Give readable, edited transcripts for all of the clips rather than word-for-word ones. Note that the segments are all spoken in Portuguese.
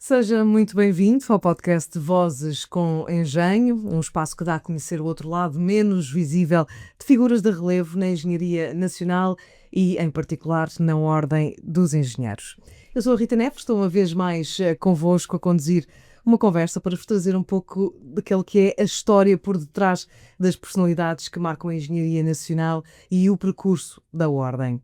Seja muito bem-vindo ao podcast Vozes com Engenho, um espaço que dá a conhecer o outro lado menos visível de figuras de relevo na engenharia nacional e, em particular, na Ordem dos Engenheiros. Eu sou a Rita Neves, estou uma vez mais convosco a conduzir uma conversa para vos trazer um pouco daquele que é a história por detrás das personalidades que marcam a engenharia nacional e o percurso da Ordem.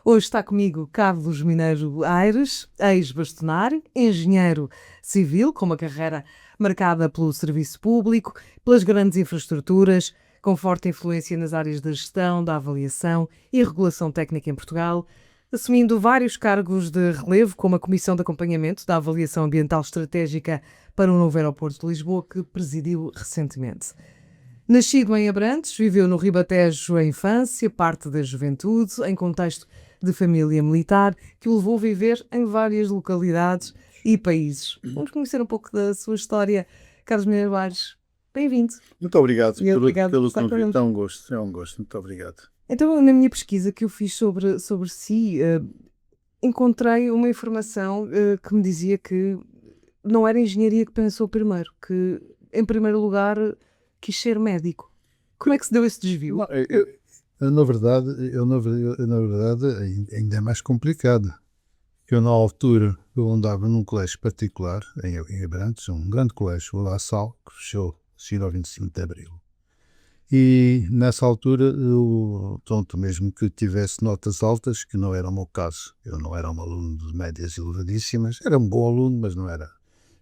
Hoje está comigo Carlos Mineiro Aires, ex-bastonário, engenheiro civil, com uma carreira marcada pelo serviço público, pelas grandes infraestruturas, com forte influência nas áreas da gestão, da avaliação e regulação técnica em Portugal, assumindo vários cargos de relevo, como a Comissão de Acompanhamento da Avaliação Ambiental Estratégica para o novo aeroporto de Lisboa, que presidiu recentemente. Nascido em Abrantes, viveu no Ribatejo a infância, parte da juventude, em contexto de família militar, que o levou a viver em várias localidades e países. Vamos conhecer um pouco da sua história. Carlos Mineiro Aires, bem-vindo. Muito obrigado pelo convite. É um gosto. Muito obrigado. Então, na minha pesquisa que eu fiz sobre si, encontrei uma informação que me dizia que não era engenharia que pensou primeiro, que, em primeiro lugar, quis ser médico. Como é que se deu esse desvio? Na verdade, ainda é mais complicado. Eu, na altura, eu andava num colégio particular, em Abrantes, um grande colégio, o La Salle, que fechou ao 25 de Abril. E, nessa altura, tanto mesmo que tivesse notas altas, que não era o meu caso. Eu não era um aluno de médias elevadíssimas, era um bom aluno, mas não era.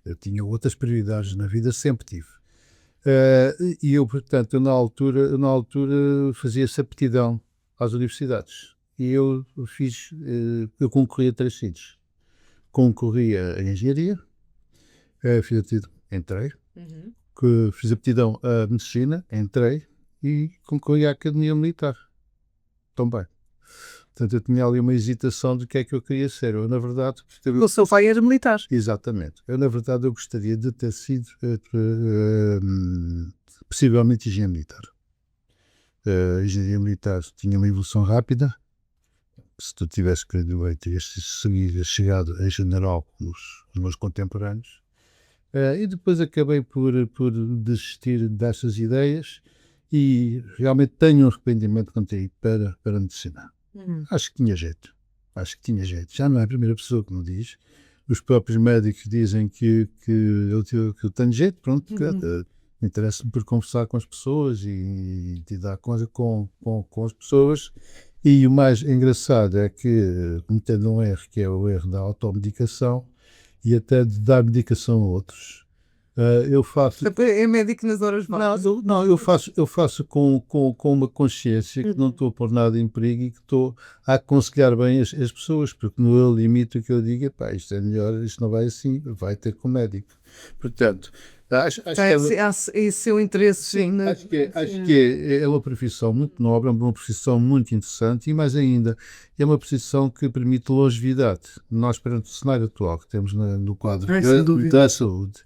Eu tinha outras prioridades na vida, sempre tive. E eu, portanto, na altura fazia-se aptidão às universidades. E eu eu concorri a 3 sítios. Concorri a engenharia, fiz aptidão, entrei. Fiz aptidão a medicina, entrei. E concorri à Academia Militar, também. Portanto, eu tinha ali uma hesitação de que é que eu queria ser. Eu, na verdade... O seu pai era militar. Exatamente. Eu, na verdade, eu gostaria de ter sido possivelmente engenheiro militar. A engenharia militar tinha uma evolução rápida. Se tu tivesse querido, terias chegado a general como os meus contemporâneos. E depois acabei por desistir dessas ideias e realmente tenho um arrependimento quanto a ir para a medicina. Acho que tinha jeito. Já não é a primeira pessoa que me diz. Os próprios médicos dizem que eu tenho jeito, pronto. Interessa-me por conversar com as pessoas e lidar com as pessoas. E o mais engraçado é que, cometendo um erro, que é o erro da automedicação e até de dar medicação a outros, eu faço... É médico nas horas vagas? Não, eu faço com uma consciência que não estou a pôr nada em perigo e que estou a aconselhar bem as pessoas, porque no meu limite o que eu digo é, isto é melhor, isto não vai assim, vai ter com o médico. Portanto, acho que esse seu interesse. Sim, acho que é uma profissão muito nobre, é uma profissão muito interessante e, mais ainda, é uma profissão que permite longevidade. Nós, perante o cenário atual que temos no quadro da saúde,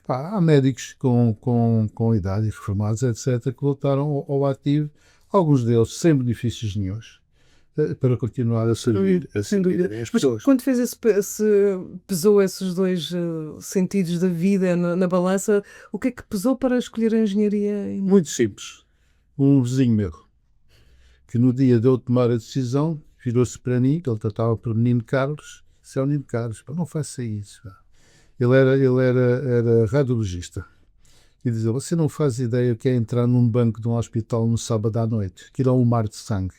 há médicos com idade e reformados, etc., que voltaram ao ativo, alguns deles sem benefícios nenhuns, para continuar a servir as pessoas. Mas quando fez pesou esses dois sentidos da vida na balança, o que é que pesou para escolher a engenharia? Muito simples. Um vizinho meu, que no dia de eu tomar a decisão, virou-se para mim, que ele tratava por Menino Carlos, disse: Menino Carlos, não faça isso. Ele era radiologista. E dizia: você não faz ideia o que é entrar num banco de um hospital no sábado à noite? Aquilo é um mar de sangue.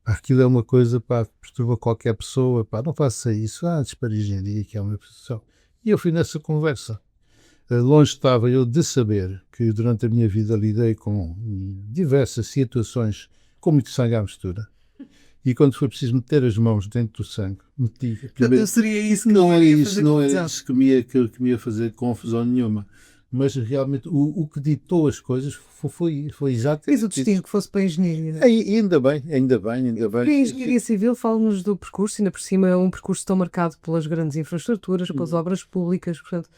Aquilo é uma coisa que perturba qualquer pessoa. Não faça isso. Antes para a engenharia, que é uma profissão. E eu fui nessa conversa. Longe estava eu de saber que durante a minha vida lidei com diversas situações com muito sangue à mistura. E quando foi preciso meter as mãos dentro do sangue, meti. Não seria isso que não era isso que me ia fazer confusão nenhuma. Mas realmente o que ditou as coisas foi exatamente. Fez o destino que fosse para a engenharia. Ainda bem. A engenharia civil fala-nos do percurso, ainda por cima um percurso tão marcado pelas grandes infraestruturas, pelas obras públicas, portanto,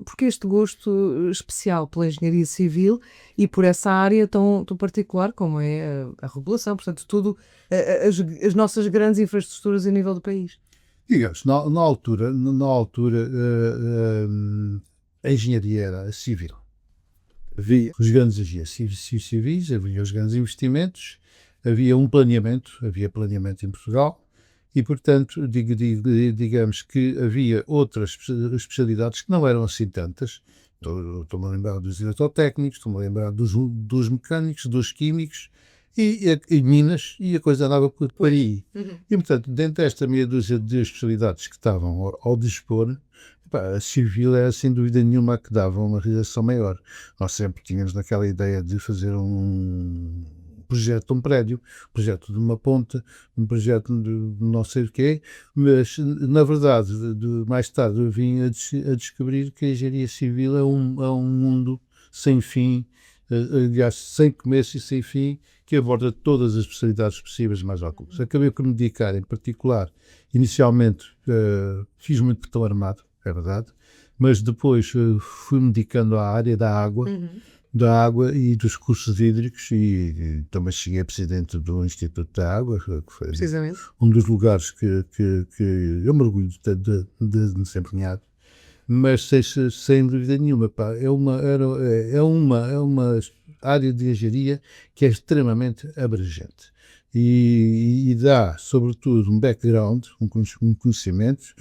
porque este gosto especial pela engenharia civil e por essa área tão particular como é a regulação, portanto, tudo as nossas grandes infraestruturas a nível do país. Digamos, na altura, a engenharia era civil. Havia os grandes engenheiros civis, havia os grandes investimentos, havia planeamento em Portugal e, portanto, digamos que havia outras especialidades que não eram assim tantas. Estou-me a lembrar dos eletrotécnicos, estou-me a lembrar dos mecânicos, dos químicos e Minas, e a coisa andava por aí. E, portanto, dentro desta meia dúzia de especialidades que estavam ao dispor, a civil era sem dúvida nenhuma que dava uma realização maior. Nós sempre tínhamos naquela ideia de fazer um projeto de um prédio, um projeto de uma ponte, um projeto de não sei o quê, mas na verdade, mais tarde eu vim a descobrir que a engenharia civil é um mundo sem fim, aliás, sem começo e sem fim, que aborda todas as especialidades possíveis mais algumas. Acabei por me dedicar, em particular, inicialmente fiz muito pelotão armado, é verdade, mas depois fui-me dedicando à área da água, e dos recursos hídricos e também cheguei a presidente do Instituto da Água, que foi um dos lugares que eu me orgulho de desempenhar, mas sem dúvida nenhuma, é uma área de engenharia que é extremamente abrangente e dá, sobretudo, um background, um conhecimento,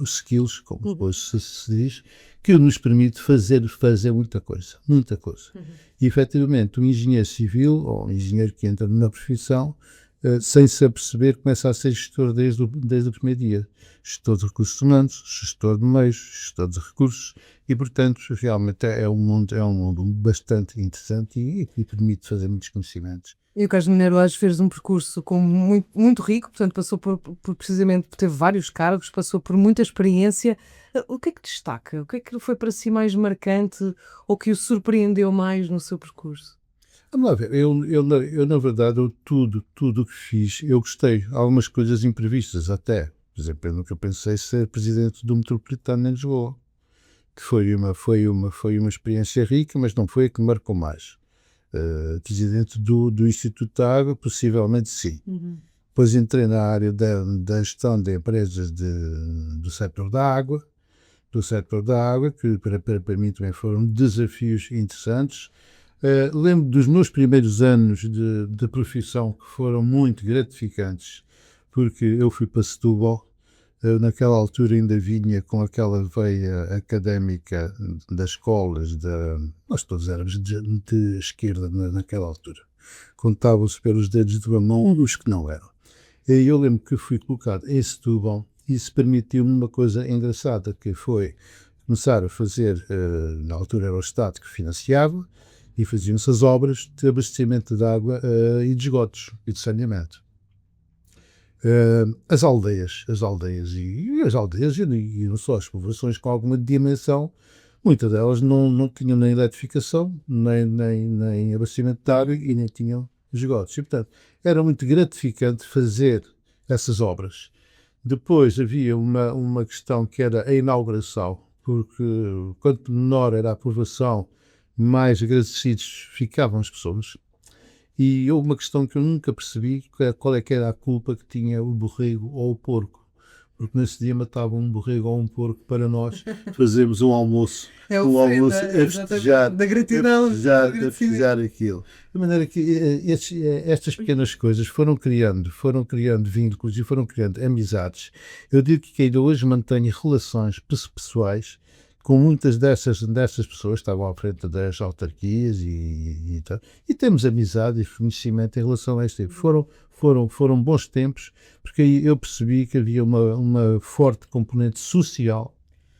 os skills, como depois se diz, que nos permite fazer muita coisa. E, efetivamente, um engenheiro civil, ou um engenheiro que entra na profissão, sem se aperceber, começa a ser gestor desde o primeiro dia. Gestor de recursos humanos, gestor de meios, gestor de recursos, e, portanto, realmente é um mundo bastante interessante e permite fazer muitos conhecimentos. E o Carlos Mineiro hoje fez um percurso muito, muito rico, portanto passou precisamente, teve vários cargos, passou por muita experiência. O que é que destaca? O que é que foi para si mais marcante ou que o surpreendeu mais no seu percurso? Vamos lá ver, eu na verdade, tudo o que fiz, eu gostei. Algumas coisas imprevistas até. Por exemplo, eu nunca pensei ser presidente do Metropolitano em Lisboa, que foi uma experiência rica, mas não foi a que me marcou mais. Presidente do Instituto da Água, possivelmente sim. Depois entrei na área da gestão de empresas do setor da água, que para mim também foram desafios interessantes. Lembro dos meus primeiros anos de profissão que foram muito gratificantes, porque eu fui para Setúbal. Naquela altura ainda vinha com aquela veia académica das escolas, nós todos éramos de esquerda naquela altura. Contavam-se pelos dedos de uma mão os que não eram. E eu lembro que fui colocado em Setúbal e isso permitiu-me uma coisa engraçada, que foi começar a fazer, na altura era o Estado que financiava, e faziam-se as obras de abastecimento de água e de esgotos e de saneamento. As aldeias e não só as povoações com alguma dimensão, muitas delas não tinham nem eletrificação, nem abastecimento de água e nem tinham esgotos. E, portanto, era muito gratificante fazer essas obras. Depois havia uma questão que era a inauguração, porque quanto menor era a aprovação, mais agradecidos ficavam as pessoas. E houve uma questão que eu nunca percebi, qual é que era a culpa que tinha o borrego ou o porco. Porque nesse dia matavam um borrego ou um porco para nós fazermos um almoço. A festejar, da gratidão. A festejar aquilo. De maneira que estas pequenas coisas foram criando vínculos e foram criando amizades. Eu digo que ainda hoje mantenho relações pessoais com muitas dessas pessoas que estavam à frente das autarquias e temos amizade e conhecimento em relação a este tempo. Foram bons tempos, porque aí eu percebi que havia uma forte componente social.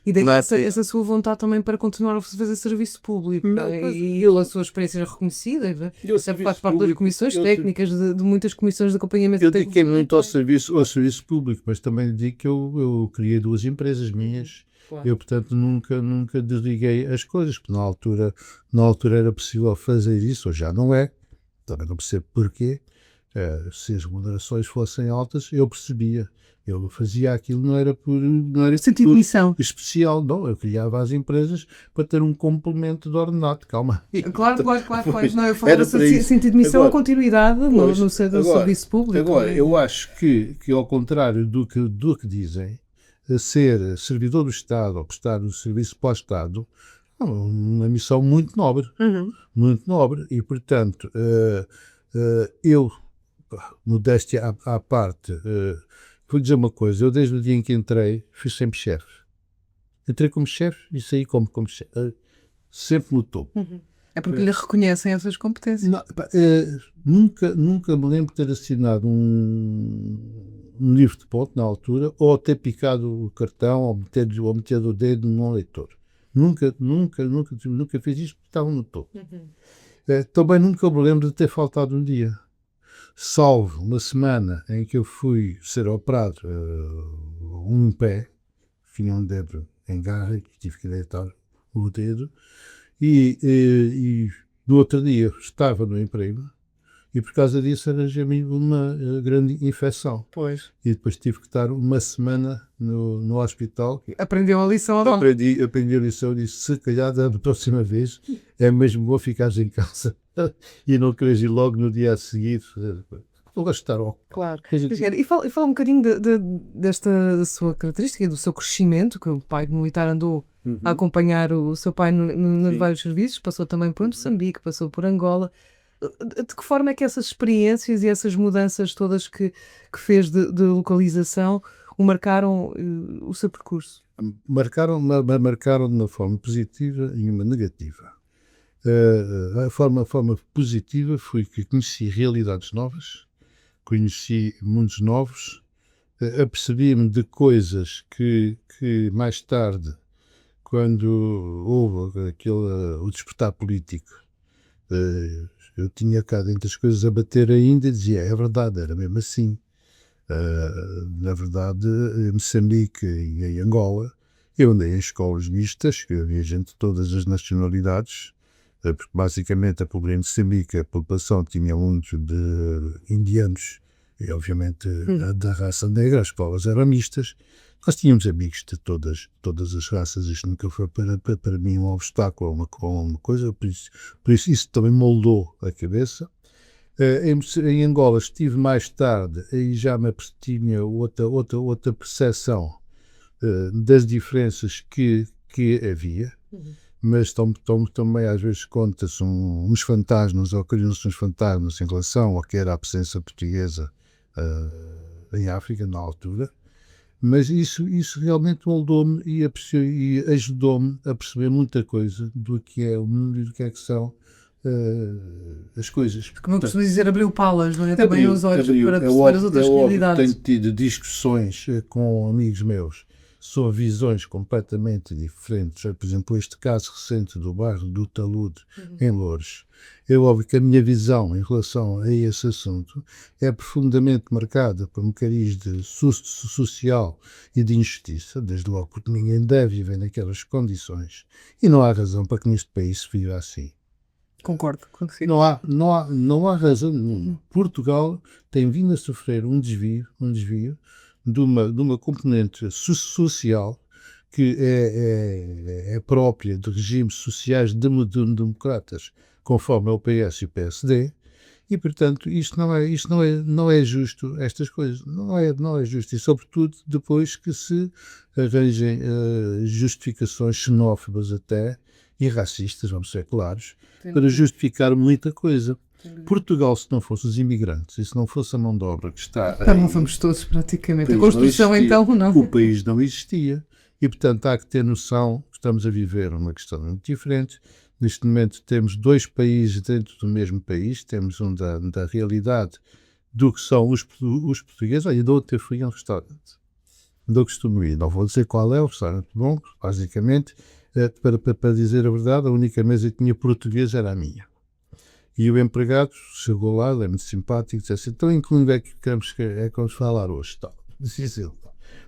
E daí essa sua vontade também para continuar a fazer serviço público. E a sua experiência reconhecida, sempre faz parte das comissões técnicas, de muitas comissões de acompanhamento. Eu dediquei muito ao serviço público, mas também digo que eu criei 2 empresas minhas. Claro. Eu, portanto, nunca desliguei as coisas, porque na altura era possível fazer isso, ou já não é, também não percebo porquê, Se as remunerações fossem altas, eu percebia. Eu fazia aquilo, não era Sentido de missão. especial, não. Eu criava as empresas para ter um complemento de ordenado. Calma. Claro. Pois, Não, eu falo era de para isso. sentido de missão, Agora, a continuidade no serviço público. Agora, eu acho que ao contrário do que dizem, ser servidor do Estado ou prestar o serviço para o Estado é uma missão muito nobre. Muito nobre. E, portanto, eu, modéstia à parte, vou dizer uma coisa. Eu, desde o dia em que entrei, fui sempre chefe. Entrei como chefe e saí como chefe. Sempre no topo. É porque lhe reconhecem essas competências. Não, nunca me lembro de ter assinado um livro de ponto na altura, ou ter picado o cartão, ou meter o dedo num leitor. Nunca fiz isto porque estava no topo. Também nunca me lembro de ter faltado um dia. Salvo uma semana em que eu fui ser operado um pé, tinha um dedo em garra, e tive que deitar o dedo, e no outro dia estava no emprego e por causa disso arranjei-me uma grande infecção. Pois. E depois tive que estar uma semana no hospital. Aprendeu a lição ou não? Aprendi a lição e disse, se calhar da próxima vez é mesmo bom ficares em casa e não queres ir logo no dia a seguir. Não gosto de estar ao... Claro. E fala um bocadinho desta sua característica e do seu crescimento, que o pai militar andou a acompanhar o seu pai nos vários serviços, passou também por Moçambique, passou por Angola. De que forma é que essas experiências e essas mudanças todas que fez de localização o marcaram o seu percurso? Marcaram de uma forma positiva e uma negativa. A forma positiva foi que conheci realidades novas, conheci mundos novos, apercebi-me de coisas que mais tarde, quando houve o despertar político, eu tinha cá dentro as coisas a bater ainda e dizia, é verdade, era mesmo assim. Na verdade, em Moçambique e em Angola, eu andei em escolas mistas, que havia gente de todas as nacionalidades, porque basicamente em Moçambique a população tinha muito de indianos e obviamente da raça negra, as escolas eram mistas. Nós tínhamos amigos de todas as raças, isto nunca foi para mim um obstáculo ou uma coisa, por isso também moldou a cabeça. Em Angola estive mais tarde, aí já tinha outra percepção das diferenças que havia, mas também às vezes conta-se uns fantasmas, ou criam-se uns fantasmas em relação ao que era a presença portuguesa em África na altura. Mas isso realmente moldou-me e ajudou-me a perceber muita coisa do que é o mundo e do que é que são as coisas. Como eu costumo dizer, abriu palas, não é? Também os olhos para perceber as outras realidades. Tenho tido discussões com amigos meus sobre visões completamente diferentes. Por exemplo, este caso recente do bairro do Talude, em Loures. É óbvio que a minha visão em relação a esse assunto é profundamente marcada por um cariz de social e de injustiça, desde logo porque ninguém deve viver naquelas condições. E não há razão para que neste país se viva assim. Concordo consigo. Não há razão nenhuma. Portugal tem vindo a sofrer um desvio de uma componente social que é própria de regimes sociais democratas, conforme é o PS e o PSD, e portanto isto não é justo, estas coisas, não é justo, e sobretudo depois que se arranjem justificações xenófobas até, e racistas, vamos ser claros, para justificar muita coisa. Portugal, se não fossem os imigrantes e se não fosse a mão de obra que está aí, não vamos todos praticamente. A construção então não. O país não existia. E portanto há que ter noção que estamos a viver uma questão muito diferente. Neste momento temos dois países dentro do mesmo país. Temos um da realidade do que são os portugueses. Olha, de ontem fui a um restaurante onde eu costumo ir. Não vou dizer qual é o restaurante bom, basicamente, para dizer a verdade, a única mesa que tinha português era a minha. E o empregado chegou lá, ele é muito simpático, disse assim, então em que língua é que vamos falar hoje? Disse ele,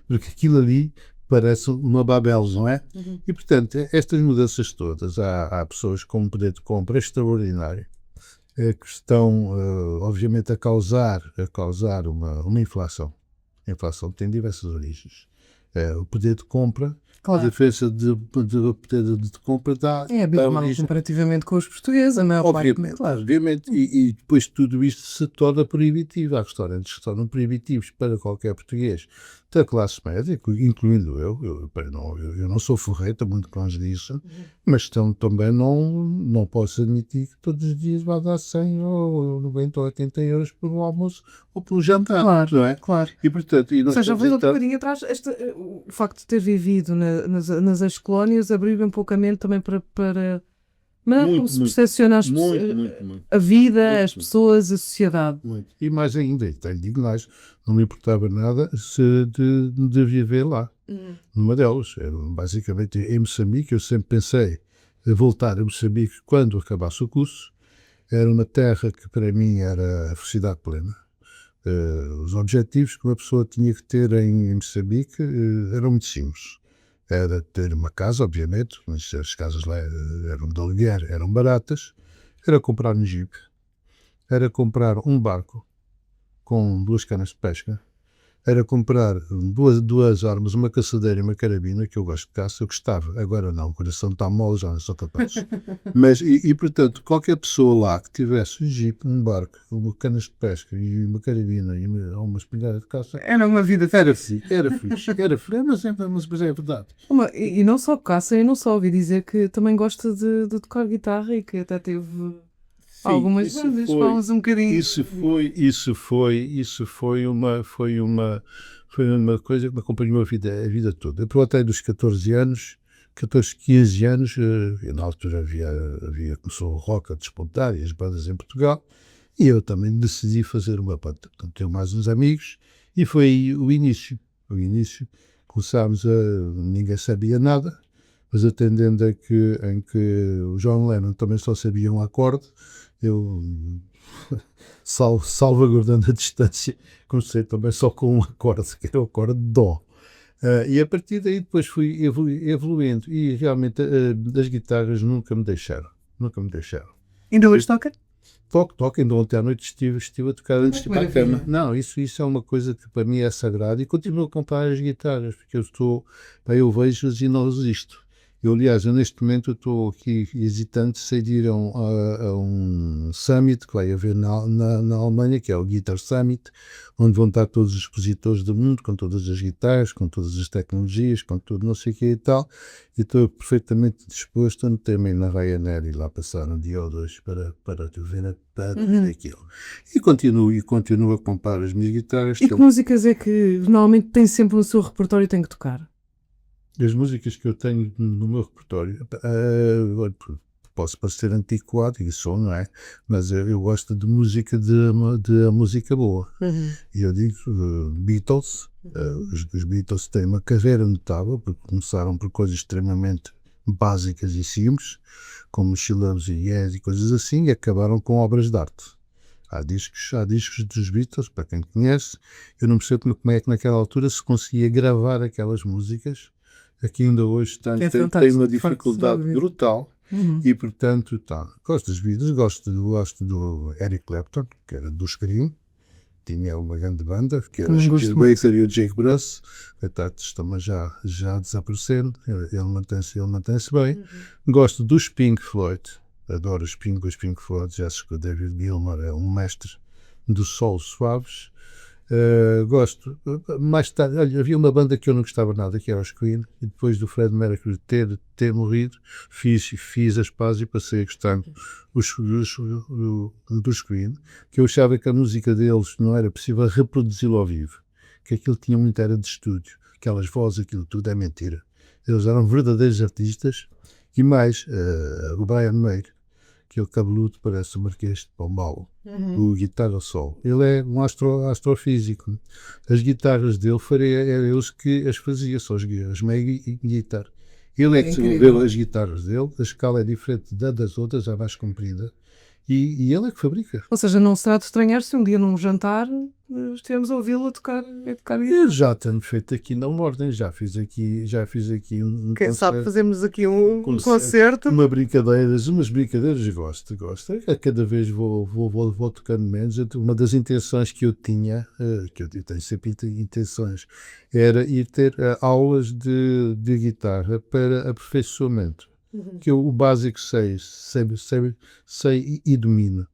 porque aquilo ali parece uma Babel, não é? E portanto, estas mudanças todas, há pessoas com um poder de compra extraordinário, que estão, obviamente, a causar uma inflação. A inflação tem diversas origens. O poder de compra, a diferença de poder de compra dá abismal comparativamente com os portugueses, a maior parte. Claro. Obviamente, e depois tudo isto se torna proibitivo. Há restaurantes que se tornam proibitivos para qualquer português da classe média, incluindo eu não sou forreta, muito longe disso, mas também não posso admitir que todos os dias vá dar 100 ou 90 ou 80 euros por um almoço ou por um jantar. Claro, não é? claro. E, portanto, Ou seja, um bocadinho atrás, o facto de ter vivido nas ex-colónias abriu um pouco a mente também para como se percepciona a vida, as pessoas, a sociedade. Muito. E mais ainda, até lhe digo mais, não me importava nada de viver lá, numa delas. Basicamente, em Moçambique, eu sempre pensei em voltar a Moçambique quando acabasse o curso. Era uma terra que para mim era a felicidade plena. Os objetivos que uma pessoa tinha que ter em Moçambique eram muito simples. Era ter uma casa, obviamente, mas as casas lá eram de aluguer, eram baratas. Era comprar um jeep. Era comprar um barco com 2 canas de pesca. Era comprar duas armas, uma caçadeira e uma carabina, que eu gosto de caça, eu gostava. Agora não, o coração está mole, já não sou capaz. Mas, portanto, qualquer pessoa lá que tivesse um jeep, um barco, uma canas de pesca e uma carabina e uma espingarda de caça, era uma vida feliz. Era feliz, mas é verdade. E não só caça, eu não só ouvi dizer que também gosta de tocar guitarra e que até teve algumas bandas. Falamos um bocadinho. Isso foi uma coisa que me acompanhou a vida toda. Eu até dos 14, 15 anos, na altura começou o rock a despontar e as bandas em Portugal, e eu também decidi fazer uma banda. Portanto, tenho mais uns amigos e foi aí o início. Começámos ninguém sabia nada, mas atendendo em que o John Lennon também só sabia um acorde, eu, salvaguardando a distância, comecei também só com um acorde, que era o acorde de Dó. E a partir daí depois fui evoluindo e realmente as guitarras nunca me deixaram. Ainda hoje toca? Toco, ainda ontem à noite estive a tocar antes de ir para a cama. Não, isso é uma coisa que para mim é sagrada e continuo a comprar as guitarras, porque eu vejo-as e não resisto. Aliás, neste momento estou aqui hesitante se ir a um summit que vai haver na Alemanha, que é o Guitar Summit, onde vão estar todos os expositores do mundo, com todas as guitarras, com todas as tecnologias, com tudo não sei o que e tal, e estou perfeitamente disposto a meter-me na Ryanair e lá passar um dia ou dois para ver aquilo. E continuo a comprar as minhas guitarras. E que músicas é que normalmente tem sempre no seu repertório e tem que tocar? As músicas que eu tenho no meu repertório, posso parecer antiquado, e sou, não é? Mas eu gosto de música, de música boa. E eu digo Beatles. Os Beatles têm uma carreira notável, porque começaram por coisas extremamente básicas e simples, como She Loves You Yes e coisas assim, e acabaram com obras de arte. Há discos dos Beatles, para quem conhece. Eu não percebo como é que naquela altura se conseguia gravar aquelas músicas. Aqui ainda hoje tem uma dificuldade brutal e, portanto, gosto dos Beatles, gosto do Eric Clapton, que era do Scream, tinha uma grande banda, que era o Baker e o Jake Bruce, coitados, também já desaparecendo, ele mantém-se bem. Gosto dos Pink Floyd, adoro os Pink Floyd, já sei que o David Gilmour é um mestre dos solos suaves. Gosto. Mais tarde, olha, havia uma banda que eu não gostava nada, que era os Queen, e depois do Fred Mercury ter morrido, fiz as pazes e passei a gostar dos Queen, que eu achava que a música deles não era possível reproduzi-la ao vivo, que aquilo tinha muito era de estúdio, aquelas vozes, aquilo tudo é mentira. Eles eram verdadeiros artistas, e mais, o Brian May, aquele cabeludo parece o Marquês de Pombal, o guitarra sol. Ele é um astrofísico. As guitarras dele, eram eles que as fazia, só as May e guitarra. Ele é que desenvolveu as guitarras dele, a escala é diferente das outras, é mais comprida, e ele é que fabrica. Ou seja, não será de estranhar se um dia num jantar estivemos a ouvi-lo a tocar Eu já tenho feito aqui na Ordem, já fiz aqui um Quem sabe concerto, fazemos aqui um concerto. umas brincadeiras, gosto. A cada vez vou tocando menos. Uma das intenções que eu tinha, que eu tenho sempre intenções, era ir ter aulas de guitarra para aperfeiçoamento. Que eu o básico sei e domino.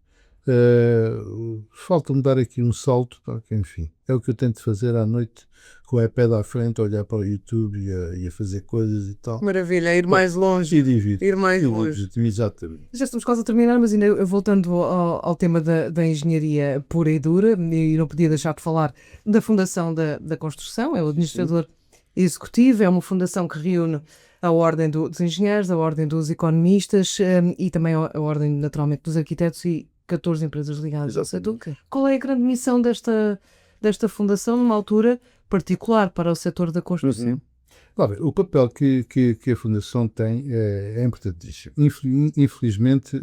Falta-me dar aqui um salto, que, enfim, é o que eu tento fazer à noite com o iPad à frente, a olhar para o YouTube e a fazer coisas e tal. Maravilha, ir mais longe. E divido. Ir mais longe. Exatamente. Já estamos quase a terminar, mas ainda voltando ao tema da engenharia pura e dura, e não podia deixar de falar da Fundação da Construção, é o administrador executivo, é uma fundação que reúne a Ordem dos Engenheiros, a Ordem dos Economistas e também a Ordem, naturalmente, dos Arquitetos e 14 empresas ligadas ao setor. Qual é a grande missão desta fundação numa altura particular para o setor da construção? O papel que a Fundação tem é importantíssimo. Infelizmente,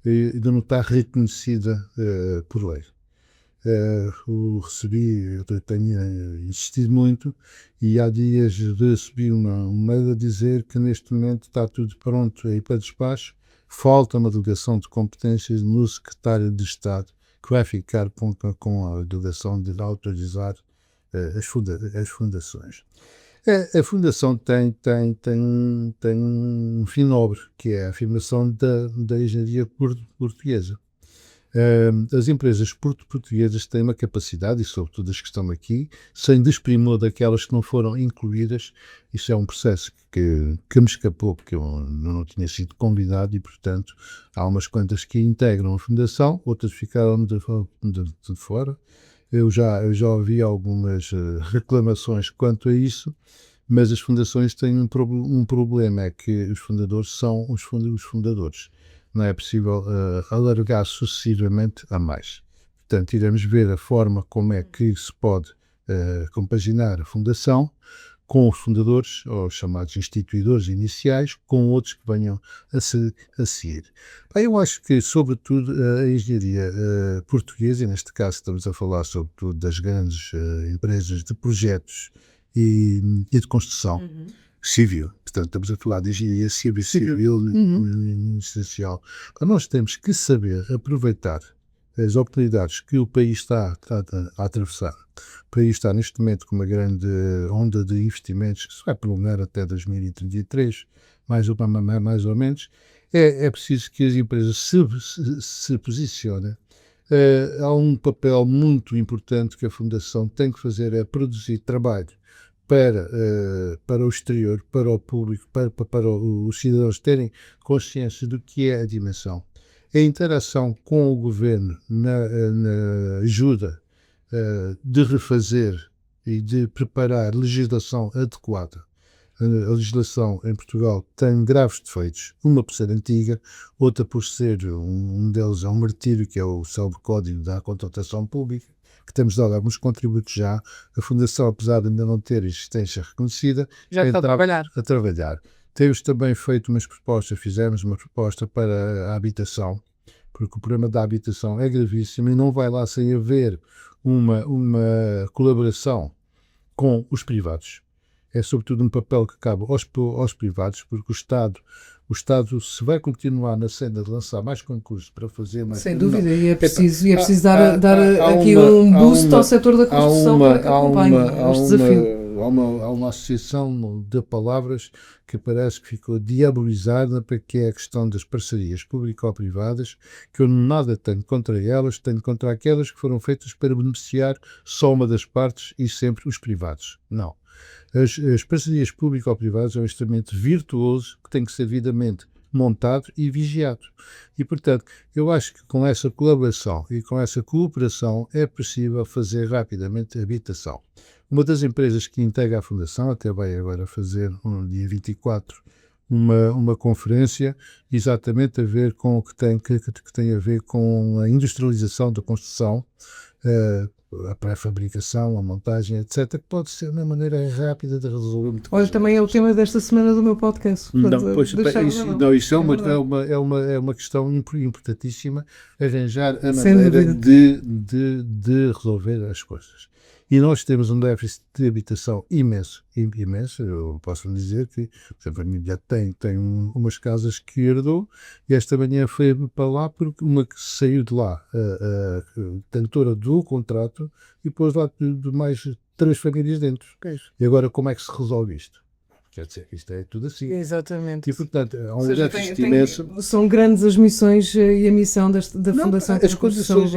ainda não está reconhecida por lei. Eu tenho insistido muito e há dias recebi uma mail a dizer que neste momento está tudo pronto aí para despacho. Falta uma delegação de competências no secretário de Estado, que vai ficar com a delegação de autorizar as fundações. A Fundação tem um fim nobre, que é a afirmação da engenharia portuguesa. As empresas portuguesas têm uma capacidade, e sobretudo as que estão aqui, sem desprimor daquelas que não foram incluídas. Isso é um processo que me escapou, porque eu não tinha sido convidado e, portanto, há umas quantas que integram a Fundação, outras ficaram de fora. Eu já ouvi algumas reclamações quanto a isso, mas as fundações têm um problema, é que os fundadores são os fundadores. Não é possível alargar sucessivamente a mais. Portanto, iremos ver a forma como é que se pode compaginar a fundação com os fundadores, ou chamados instituidores iniciais, com outros que venham a seguir. Eu acho que, sobretudo, a engenharia portuguesa, e neste caso estamos a falar sobretudo das grandes empresas de projetos e de construção, civil, portanto estamos a falar de engenharia civil essencial. Nós temos que saber aproveitar as oportunidades que o país está a atravessar. O país está neste momento com uma grande onda de investimentos que se vai prolongar até 2033, mais ou menos. É preciso que as empresas se posicionem. Há um papel muito importante que a Fundação tem que fazer, é produzir trabalho para o exterior, para o público, para os cidadãos terem consciência do que é a dimensão. A interação com o governo na ajuda de refazer e de preparar legislação adequada. A legislação em Portugal tem graves defeitos, uma por ser antiga, outra por ser, um deles é um martírio, que é o célebre Código da Contratação Pública, que temos dado alguns contributos já. A Fundação, apesar de ainda não ter existência reconhecida, já está a trabalhar. Temos também feito fizemos uma proposta para a habitação, porque o problema da habitação é gravíssimo e não vai lá sem haver uma colaboração com os privados. É sobretudo um papel que cabe aos privados, porque o Estado se vai continuar na senda de lançar mais concursos para fazer mais... Sem dúvida, e é preciso dar aqui um boost ao setor da construção para que acompanhe este desafio. Há uma associação de palavras que parece que ficou diabolizada, para que é a questão das parcerias público-privadas, que eu nada tenho contra elas, tenho contra aquelas que foram feitas para beneficiar só uma das partes e sempre os privados. Não. As parcerias público-privadas é um instrumento virtuoso que tem que ser devidamente montado e vigiado. E, portanto, eu acho que com essa colaboração e com essa cooperação é possível fazer rapidamente habitação. Uma das empresas que integra a Fundação até vai agora fazer, no dia 24, uma conferência exatamente a ver com o que tem a ver com a industrialização da construção. a pré-fabricação, a montagem, etc., que pode ser uma maneira rápida de resolver muita Olha, coisa. também é o tema desta semana do meu podcast. Portanto, Isso é uma questão importantíssima, arranjar a Sem maneira dúvida. de resolver as coisas. E nós temos um déficit de habitação imenso. Eu posso dizer que, por exemplo, a minha mulher tem umas casas que herdou, e esta manhã foi para lá porque uma que saiu de lá, a tentora do contrato, e pôs lá de mais 3 famílias dentro. E agora como é que se resolve isto? Quer dizer, isto é tudo assim. Exatamente. E, portanto, há um déficit imenso. São grandes as missões e a missão da Fundação. As condições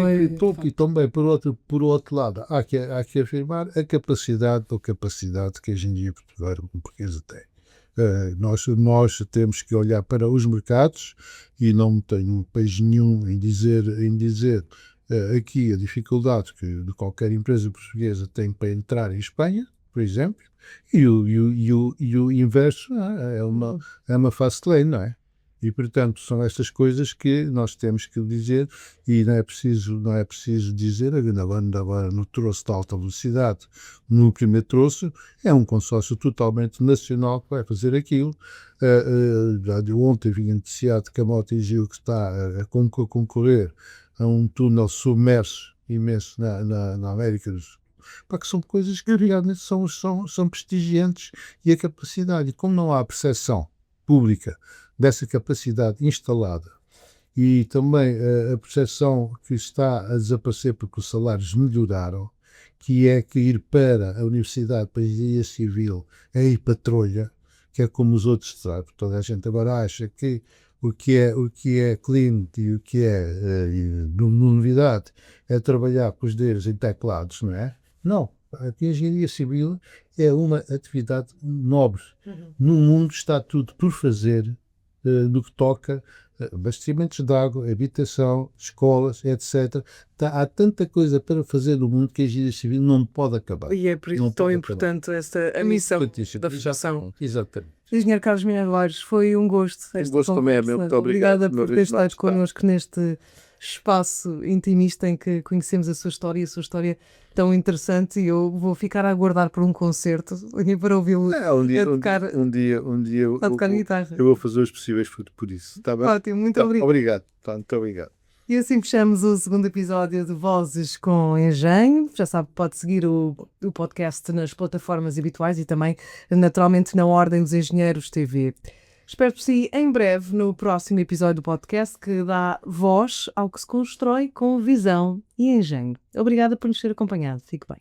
e também, por outro lado, há que afirmar a capacidade que hoje em dia Portugal portuguesa tem. Nós temos que olhar para os mercados, e não tenho pejo nenhum em dizer aqui a dificuldade que qualquer empresa portuguesa tem para entrar em Espanha, por exemplo, e o inverso é uma fast lane, não é? E, portanto, são estas coisas que nós temos que dizer, e não é preciso dizer, agora no troço de alta velocidade, no primeiro troço, é um consórcio totalmente nacional que vai fazer aquilo. Ontem vinha noticiado que a Mota-Engil que está a concorrer a um túnel submerso imenso na América do Sul. Para que são coisas que realmente são prestigiantes, e a capacidade, e como não há percepção pública dessa capacidade instalada, e também a percepção que está a desaparecer porque os salários melhoraram, que é que ir para a Universidade para a Engenharia Civil é ir para a trolha, que é como os outros, sabe? Toda a gente agora acha que o que é clean e o que é novidade é trabalhar com os dedos em teclados, não é? Não, a engenharia civil é uma atividade nobre. No mundo está tudo por fazer, no que toca abastecimentos de água, habitação, escolas, etc. Há tanta coisa para fazer no mundo que a engenharia civil não pode acabar. E é por isso tão importante a missão da Fundação. Exatamente. Engenheiro Carlos Mineiros, foi um gosto. Um gosto também é meu. Muito Obrigada por ter estado connosco neste espaço intimista em que conhecemos a sua história tão interessante, e eu vou ficar a aguardar por um concerto para ouvi-lo tocar guitarra. Eu vou fazer os possíveis por isso. Tá bem? Ótimo, muito obrigado. Muito obrigado. E assim fechamos o segundo episódio de Vozes com Engenho. Já sabe, pode seguir o podcast nas plataformas habituais e também, naturalmente, na Ordem dos Engenheiros TV. Espero por si em breve no próximo episódio do podcast, que dá voz ao que se constrói com visão e engenho. Obrigada por nos ter acompanhado. Fique bem.